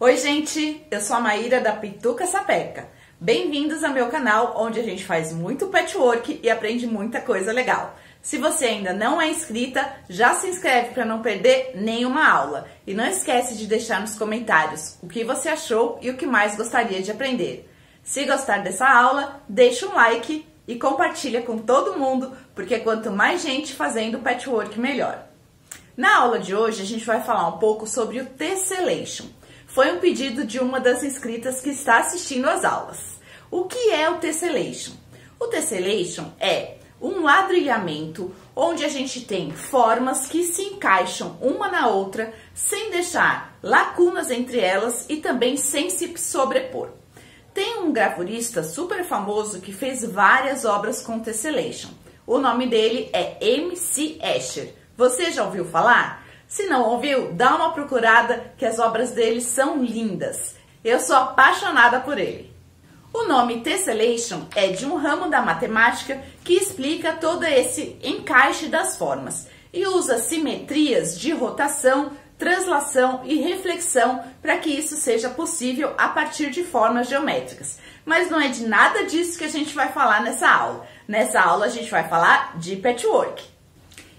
Oi gente, eu sou a Maíra da Pituca Sapeca. Bem-vindos ao meu canal, onde a gente faz muito patchwork e aprende muita coisa legal. Se você ainda não é inscrita, já se inscreve para não perder nenhuma aula. E não esquece de deixar nos comentários o que você achou e o que mais gostaria de aprender. Se gostar dessa aula, deixa um like e compartilha com todo mundo, porque quanto mais gente fazendo patchwork, melhor. Na aula de hoje, a gente vai falar um pouco sobre o tessellation. Foi um pedido de uma das inscritas que está assistindo às aulas. O que é o tessellation? O tessellation é um ladrilhamento onde a gente tem formas que se encaixam uma na outra sem deixar lacunas entre elas e também sem se sobrepor. Tem um gravurista super famoso que fez várias obras com tessellation. O nome dele é M.C. Escher. Você já ouviu falar? Se não ouviu, dá uma procurada que as obras dele são lindas. Eu sou apaixonada por ele. O nome tessellation é de um ramo da matemática que explica todo esse encaixe das formas e usa simetrias de rotação, translação e reflexão para que isso seja possível a partir de formas geométricas. Mas não é de nada disso que a gente vai falar nessa aula. Nessa aula a gente vai falar de patchwork.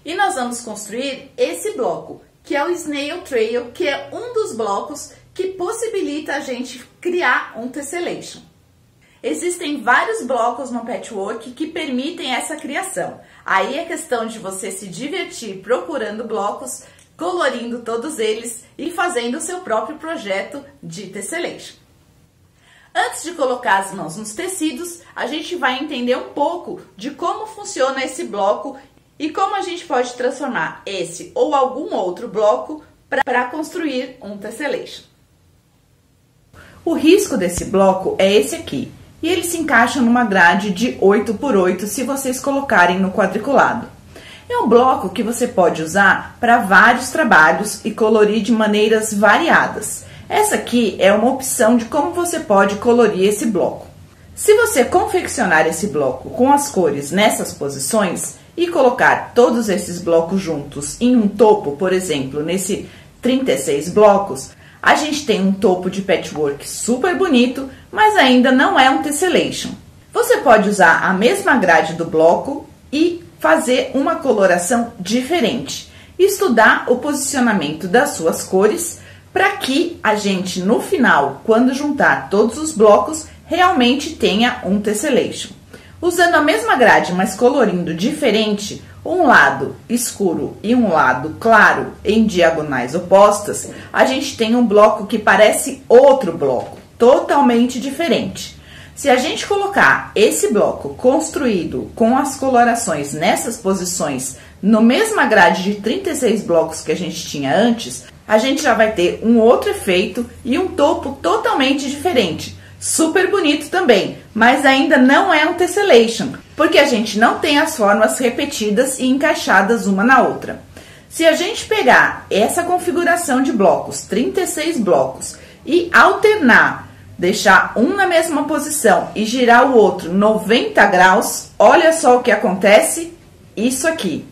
E nós vamos construir esse bloco, que é o Snail Trail, que é um dos blocos que possibilita a gente criar um tessellation. Existem vários blocos no patchwork que permitem essa criação. Aí é questão de você se divertir procurando blocos, colorindo todos eles e fazendo o seu próprio projeto de tessellation. Antes de colocar as mãos nos tecidos, a gente vai entender um pouco de como funciona esse bloco e como a gente pode transformar esse ou algum outro bloco para construir um tessellation. O risco desse bloco é esse aqui, e ele se encaixa numa grade de 8 por 8 se vocês colocarem no quadriculado. É um bloco que você pode usar para vários trabalhos e colorir de maneiras variadas. Essa aqui é uma opção de como você pode colorir esse bloco. Se você confeccionar esse bloco com as cores nessas posições e colocar todos esses blocos juntos em um topo, por exemplo, nesse 36 blocos, a gente tem um topo de patchwork super bonito, mas ainda não é um tessellation. Você pode usar a mesma grade do bloco e fazer uma coloração diferente. Estudar o posicionamento das suas cores para que a gente, no final, quando juntar todos os blocos, realmente tenha um tessellation. Usando a mesma grade, mas colorindo diferente, um lado escuro e um lado claro em diagonais opostas, a gente tem um bloco que parece outro bloco, totalmente diferente. Se a gente colocar esse bloco construído com as colorações nessas posições, no mesma grade de 36 blocos que a gente tinha antes, a gente já vai ter um outro efeito e um topo totalmente diferente. Super bonito também, mas ainda não é um tessellation, porque a gente não tem as formas repetidas e encaixadas uma na outra. Se a gente pegar essa configuração de blocos, 36 blocos, e alternar, deixar um na mesma posição e girar o outro 90 graus, olha só o que acontece, isso aqui.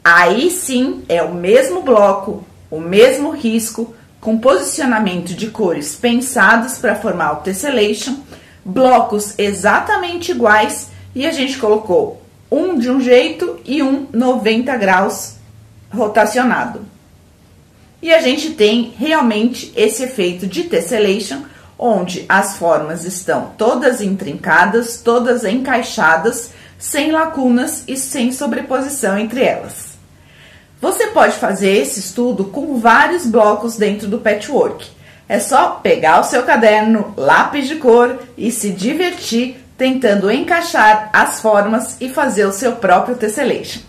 Aí sim é o mesmo bloco, o mesmo risco, com posicionamento de cores pensados para formar o tessellation, blocos exatamente iguais e a gente colocou um de um jeito e um 90 graus rotacionado. E a gente tem realmente esse efeito de tessellation, onde as formas estão todas intrincadas, todas encaixadas, sem lacunas e sem sobreposição entre elas. Você pode fazer esse estudo com vários blocos dentro do patchwork. É só pegar o seu caderno, lápis de cor e se divertir tentando encaixar as formas e fazer o seu próprio tessellation.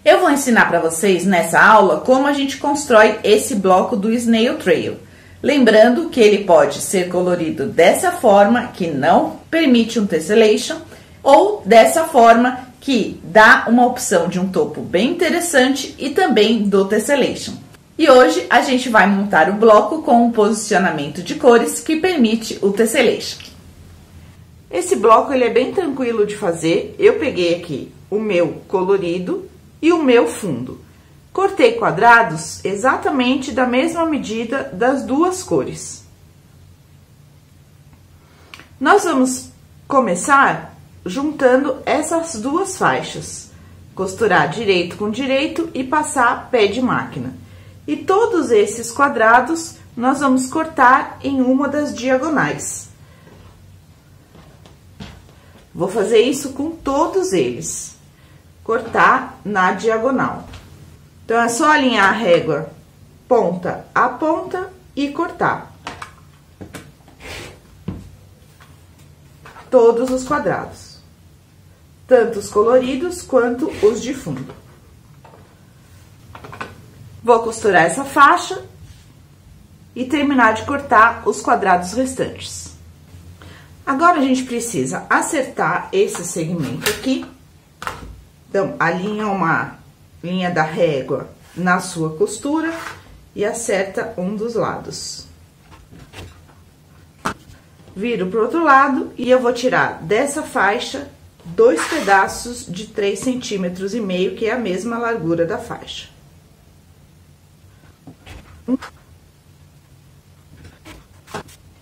Eu vou ensinar para vocês nessa aula como a gente constrói esse bloco do Snail Trail. Lembrando que ele pode ser colorido dessa forma, que não permite um tessellation, ou dessa forma, que dá uma opção de um topo bem interessante e também do tessellation. E hoje a gente vai montar o bloco com um posicionamento de cores que permite o tessellation. Esse bloco ele é bem tranquilo de fazer. Eu peguei aqui o meu colorido e o meu fundo. Cortei quadrados exatamente da mesma medida das duas cores. Nós vamos começar juntando essas duas faixas, costurar direito com direito e passar pé de máquina. E todos esses quadrados nós vamos cortar em uma das diagonais. Vou fazer isso com todos eles, cortar na diagonal. Então, é só alinhar a régua ponta a ponta e cortar todos os quadrados, tanto os coloridos quanto os de fundo. Vou costurar essa faixa e terminar de cortar os quadrados restantes. Agora, a gente precisa acertar esse segmento aqui. Então, alinha uma linha da régua na sua costura e acerta um dos lados. Viro pro outro lado e eu vou tirar dessa faixa 2 pedaços de 3,5 centímetros, que é a mesma largura da faixa.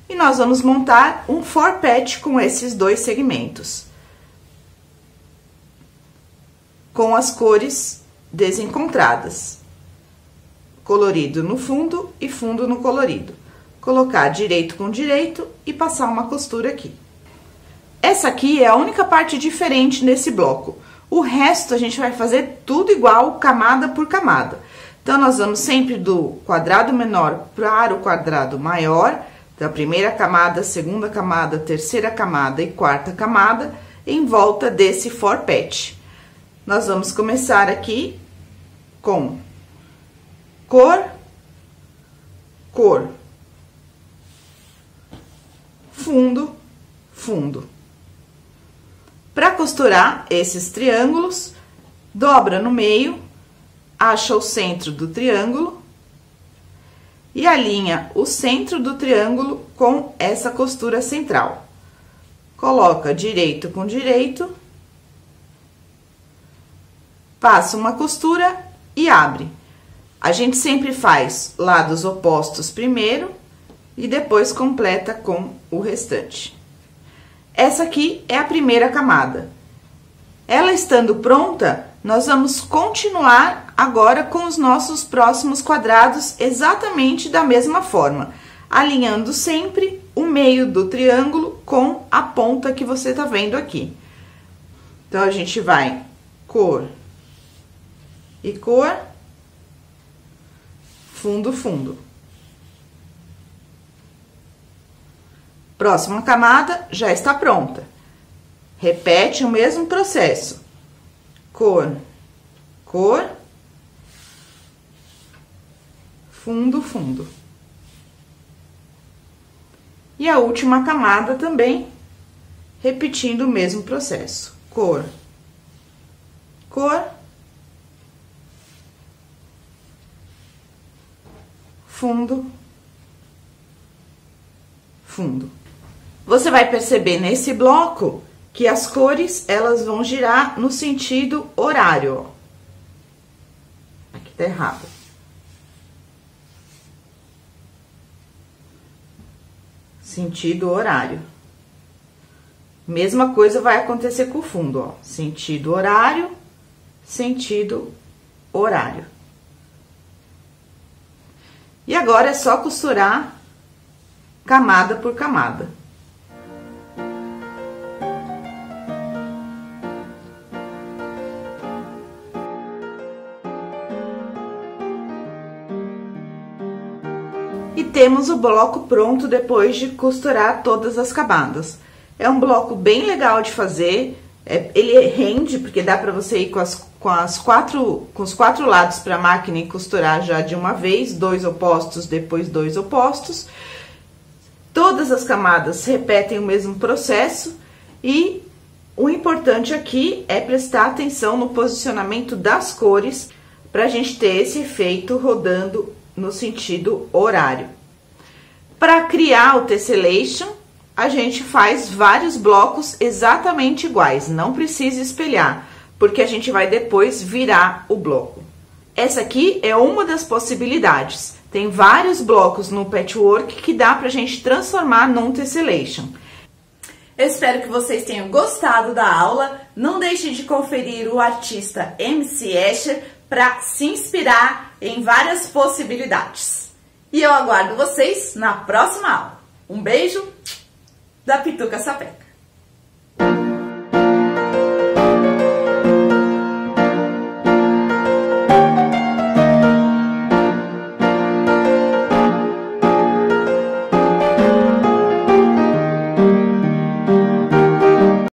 E nós vamos montar um forpete com esses 2 segmentos, com as cores desencontradas, colorido no fundo e fundo no colorido. Colocar direito com direito e passar uma costura aqui. Essa aqui é a única parte diferente nesse bloco. O resto a gente vai fazer tudo igual, camada por camada. Então, nós vamos sempre do quadrado menor para o quadrado maior. Então, a primeira camada, segunda camada, terceira camada e quarta camada em volta desse forpete. Nós vamos começar aqui com cor, cor, fundo, fundo. Para costurar esses triângulos, dobra no meio, acha o centro do triângulo e alinha o centro do triângulo com essa costura central. Coloca direito com direito, passa uma costura e abre. A gente sempre faz lados opostos primeiro e depois completa com o restante. Essa aqui é a primeira camada. Ela estando pronta, nós vamos continuar agora com os nossos próximos quadrados exatamente da mesma forma, alinhando sempre o meio do triângulo com a ponta que você tá vendo aqui. Então, a gente vai cor e cor, fundo, fundo. Próxima camada já está pronta. Repete o mesmo processo. Cor, cor, fundo, fundo. E a última camada também, repetindo o mesmo processo. Cor, cor, fundo, fundo. Você vai perceber nesse bloco que as cores, elas vão girar no sentido horário, ó. Aqui tá errado. Sentido horário. Mesma coisa vai acontecer com o fundo, ó. Sentido horário, sentido horário. E agora é só costurar camada por camada. E temos o bloco pronto depois de costurar todas as camadas. É um bloco bem legal de fazer, ele rende, porque dá pra você ir com os quatro lados pra máquina e costurar já de uma vez, 2 opostos, depois 2 opostos. Todas as camadas repetem o mesmo processo e o importante aqui é prestar atenção no posicionamento das cores pra gente ter esse efeito rodando no sentido horário. Para criar o tessellation, a gente faz vários blocos exatamente iguais, não precisa espelhar, porque a gente vai depois virar o bloco. Essa aqui é uma das possibilidades. Tem vários blocos no patchwork que dá pra gente transformar num tessellation. Eu espero que vocês tenham gostado da aula. Não deixe de conferir o artista MC Escher para se inspirar em várias possibilidades. E eu aguardo vocês na próxima aula. Um beijo da Pituca Sapeca.